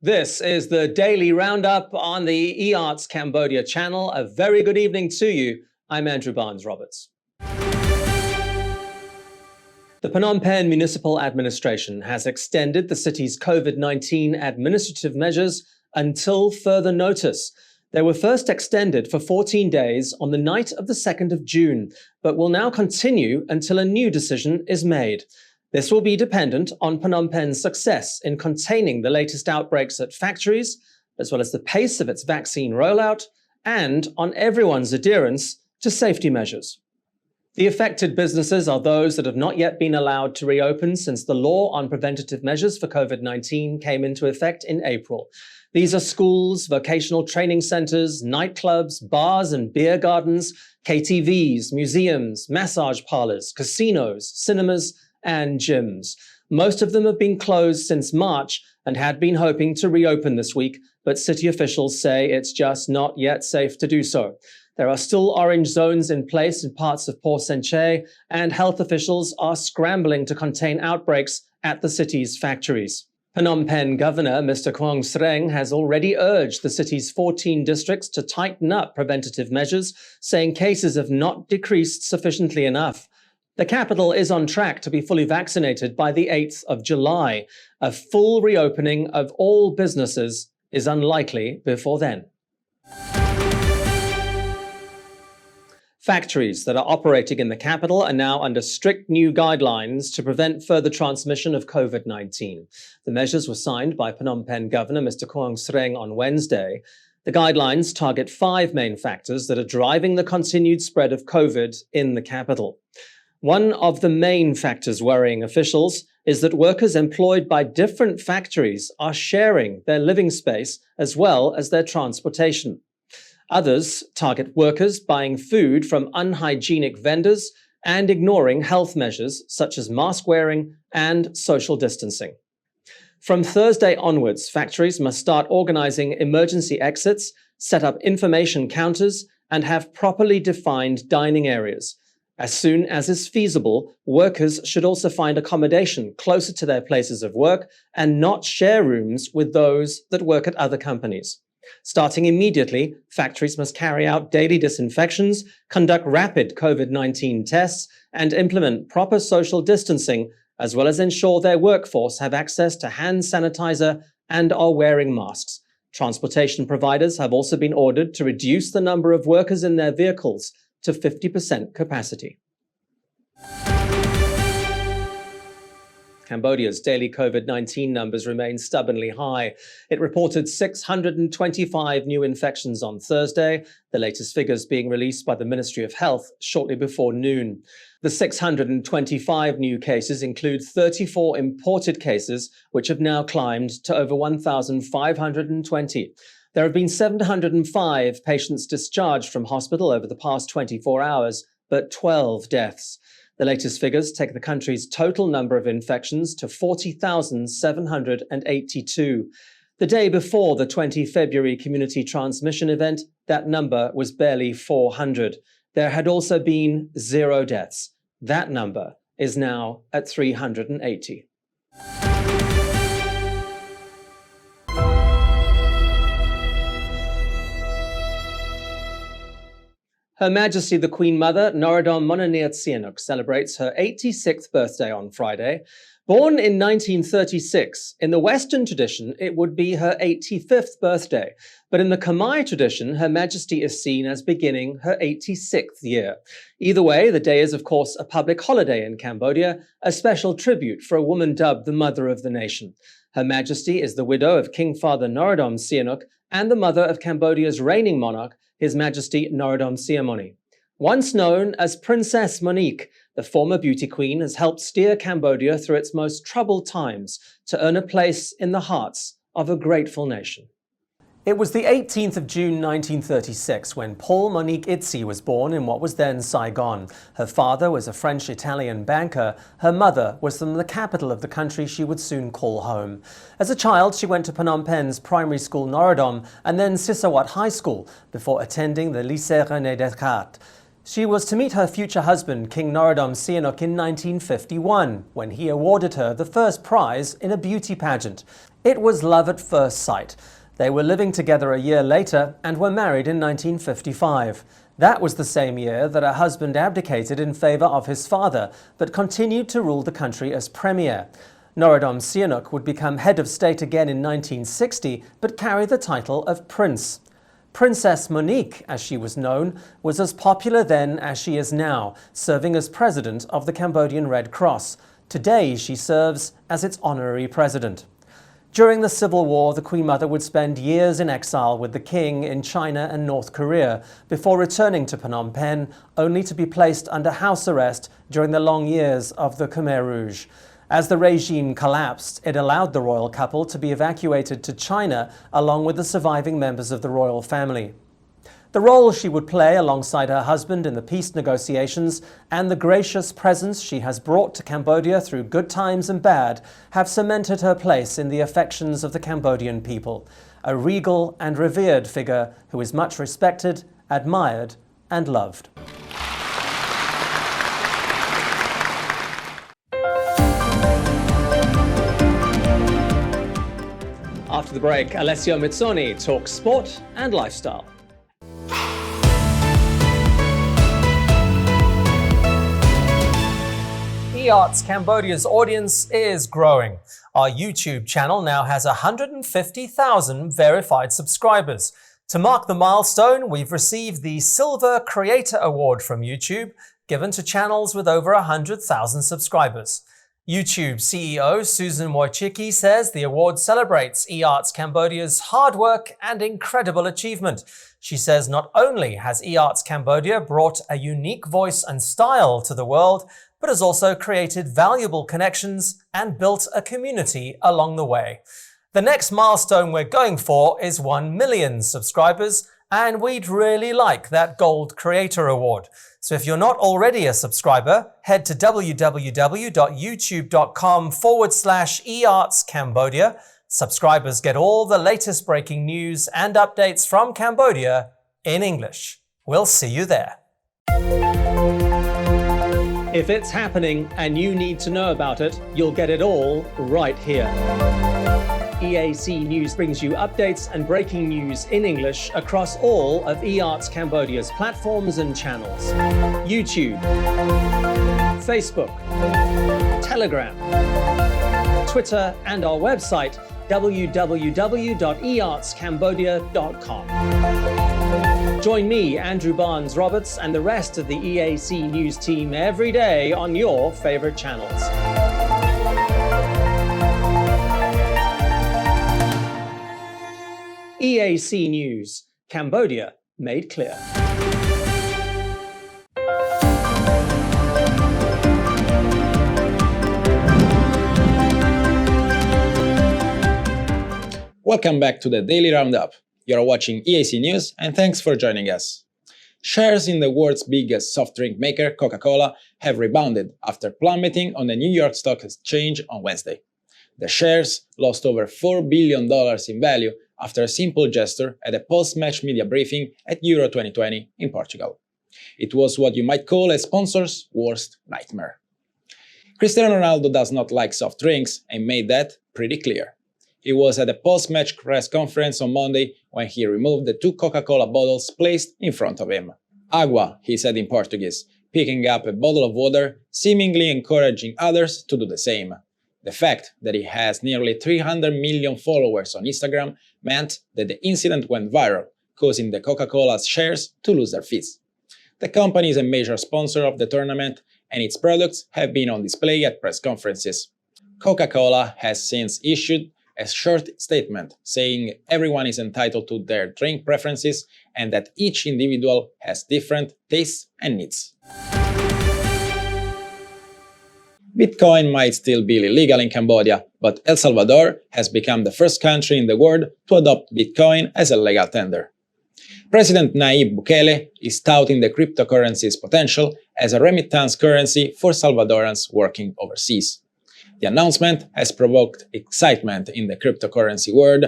This is the Daily Roundup on the EAC Cambodia channel. A very good evening to you. I'm Andrew Barnes-Roberts. The Phnom Penh Municipal Administration has extended the city's COVID-19 administrative measures until further notice. They were first extended for 14 days on the night of the 2nd of June, but will now continue until a new decision is made. This will be dependent on Phnom Penh's success in containing the latest outbreaks at factories, as well as the pace of its vaccine rollout, and on everyone's adherence to safety measures. The affected businesses are those that have not yet been allowed to reopen since the law on preventative measures for COVID-19 came into effect in April. These are schools, vocational training centers, nightclubs, bars and beer gardens, KTVs, museums, massage parlors, casinos, cinemas, and gyms. Most of them have been closed since March and had been hoping to reopen this week, but city officials say it's just not yet safe to do so. There are still orange zones in place in parts of Port Saintché, and health officials are scrambling to contain outbreaks at the city's factories. Phnom Penh Governor Mr. Quang Sreng has already urged the city's 14 districts to tighten up preventative measures, saying cases have not decreased sufficiently enough. The capital is on track to be fully vaccinated by the 8th of July. A full reopening of all businesses is unlikely before then. Factories that are operating in the capital are now under strict new guidelines to prevent further transmission of COVID-19. The measures were signed by Phnom Penh Governor Mr. Quang Sreng on Wednesday. The guidelines target 5 main factors that are driving the continued spread of COVID in the capital. One of the main factors worrying officials is that workers employed by different factories are sharing their living space as well as their transportation. Others target workers buying food from unhygienic vendors and ignoring health measures such as mask wearing and social distancing. From Thursday onwards, factories must start organizing emergency exits, set up information counters, and have properly defined dining areas. As soon as is feasible, workers should also find accommodation closer to their places of work and not share rooms with those that work at other companies. Starting immediately, factories must carry out daily disinfections, conduct rapid COVID-19 tests, and implement proper social distancing, as well as ensure their workforce have access to hand sanitizer and are wearing masks. Transportation providers have also been ordered to reduce the number of workers in their vehicles to 50% capacity. Cambodia's daily COVID-19 numbers remain stubbornly high. It reported 625 new infections on Thursday, the latest figures being released by the Ministry of Health shortly before noon. The 625 new cases include 34 imported cases, which have now climbed to over 1,520. There have been 705 patients discharged from hospital over the past 24 hours, but 12 deaths. The latest figures take the country's total number of infections to 40,782. The day before the 20 February community transmission event, that number was barely 400. There had also been 0 deaths. That number is now at 380. Her Majesty the Queen Mother, Norodom Mononir Sihanouk, celebrates her 86th birthday on Friday. Born in 1936, in the Western tradition, it would be her 85th birthday. But in the Khmer tradition, Her Majesty is seen as beginning her 86th year. Either way, the day is, of course, a public holiday in Cambodia, a special tribute for a woman dubbed the Mother of the Nation. Her Majesty is the widow of King Father Norodom Sihanouk and the mother of Cambodia's reigning monarch, His Majesty Norodom Sihamoni. Once known as Princess Monique, the former beauty queen has helped steer Cambodia through its most troubled times to earn a place in the hearts of a grateful nation. It was the 18th of June 1936 when Paul Monique Itzy was born in what was then Saigon. Her father was a French-Italian banker. Her mother was from the capital of the country she would soon call home. As a child, she went to Phnom Penh's primary school Norodom and then Sisawat High School before attending the Lycée René Descartes. She was to meet her future husband, King Norodom Sihanouk, in 1951, when he awarded her the first prize in a beauty pageant. It was love at first sight. They were living together a year later and were married in 1955. That was the same year that her husband abdicated in favour of his father, but continued to rule the country as premier. Norodom Sihanouk would become head of state again in 1960, but carry the title of Prince. Princess Monique, as she was known, was as popular then as she is now, serving as president of the Cambodian Red Cross. Today she serves as its honorary president. During the Civil War, the Queen Mother would spend years in exile with the King in China and North Korea, before returning to Phnom Penh, only to be placed under house arrest during the long years of the Khmer Rouge. As the regime collapsed, it allowed the royal couple to be evacuated to China along with the surviving members of the royal family. The role she would play alongside her husband in the peace negotiations and the gracious presence she has brought to Cambodia through good times and bad have cemented her place in the affections of the Cambodian people, a regal and revered figure who is much respected, admired and loved. After the break, Alessio Mizzoni talks sport and lifestyle. EART's Cambodia's audience is growing. Our YouTube channel now has 150,000 verified subscribers. To mark the milestone, we've received the Silver Creator Award from YouTube, given to channels with over 100,000 subscribers. YouTube CEO Susan Wojcicki says the award celebrates EART's Cambodia's hard work and incredible achievement. She says not only has EART's Cambodia brought a unique voice and style to the world, but has also created valuable connections and built a community along the way. The next milestone we're going for is 1 million subscribers, and we'd really like that Gold Creator Award. So if you're not already a subscriber, head to www.youtube.com/eartscambodia. Subscribers get all the latest breaking news and updates from Cambodia in English. We'll see you there. If it's happening and you need to know about it, you'll get it all right here. EAC News brings you updates and breaking news in English across all of EART's Cambodia's platforms and channels. YouTube, Facebook, Telegram, Twitter, and our website www.eartscambodia.com. Join me, Andrew Barnes-Roberts, and the rest of the EAC News team every day on your favorite channels. EAC News, Cambodia made clear. Welcome back to the Daily Roundup. You're watching EAC News and thanks for joining us. Shares in the world's biggest soft drink maker, Coca-Cola, have rebounded after plummeting on the New York Stock Exchange on Wednesday. The shares lost over $4 billion in value after a simple gesture at a post-match media briefing at Euro 2020 in Portugal. It was what you might call a sponsor's worst nightmare. Cristiano Ronaldo does not like soft drinks and made that pretty clear. He was at a post-match press conference on Monday when he removed the 2 Coca-Cola bottles placed in front of him. Água, he said in Portuguese, picking up a bottle of water, seemingly encouraging others to do the same. The fact that he has nearly 300 million followers on Instagram meant that the incident went viral, causing the Coca-Cola's shares to lose their fees. The company is a major sponsor of the tournament, and its products have been on display at press conferences. Coca-Cola has since issued a short statement saying everyone is entitled to their drink preferences and that each individual has different tastes and needs. Bitcoin might still be illegal in Cambodia, but El Salvador has become the first country in the world to adopt Bitcoin as a legal tender. President Nayib Bukele is touting the cryptocurrency's potential as a remittance currency for Salvadorans working overseas. The announcement has provoked excitement in the cryptocurrency world,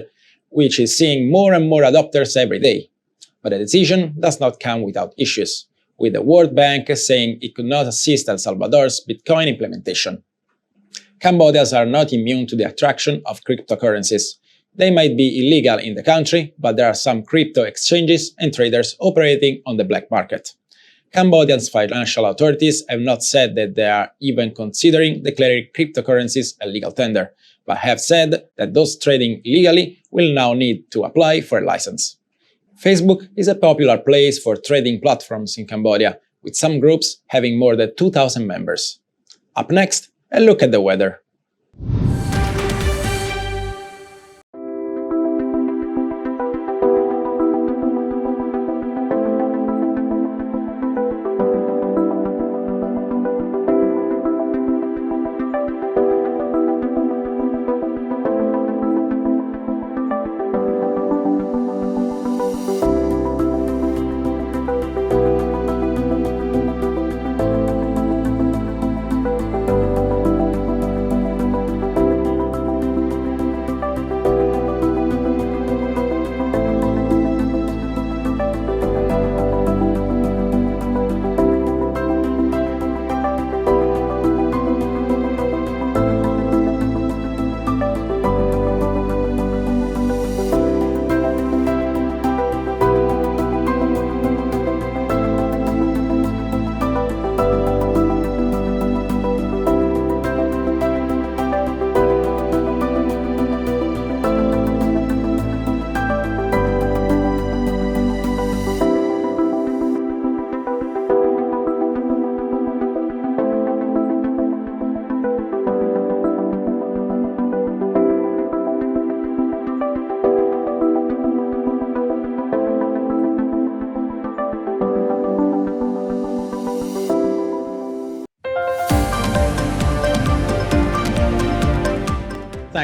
which is seeing more and more adopters every day. But the decision does not come without issues, with the World Bank saying it could not assist El Salvador's Bitcoin implementation. Cambodians are not immune to the attraction of cryptocurrencies. They might be illegal in the country, but there are some crypto exchanges and traders operating on the black market. Cambodia's financial authorities have not said that they are even considering declaring cryptocurrencies a legal tender, but have said that those trading illegally will now need to apply for a license. Facebook is a popular place for trading platforms in Cambodia, with some groups having more than 2,000 members. Up next, a look at the weather.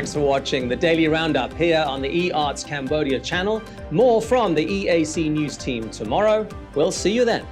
Thanks for watching the Daily Roundup here on the eArts Cambodia channel. More from the EAC News team tomorrow. We'll see you then.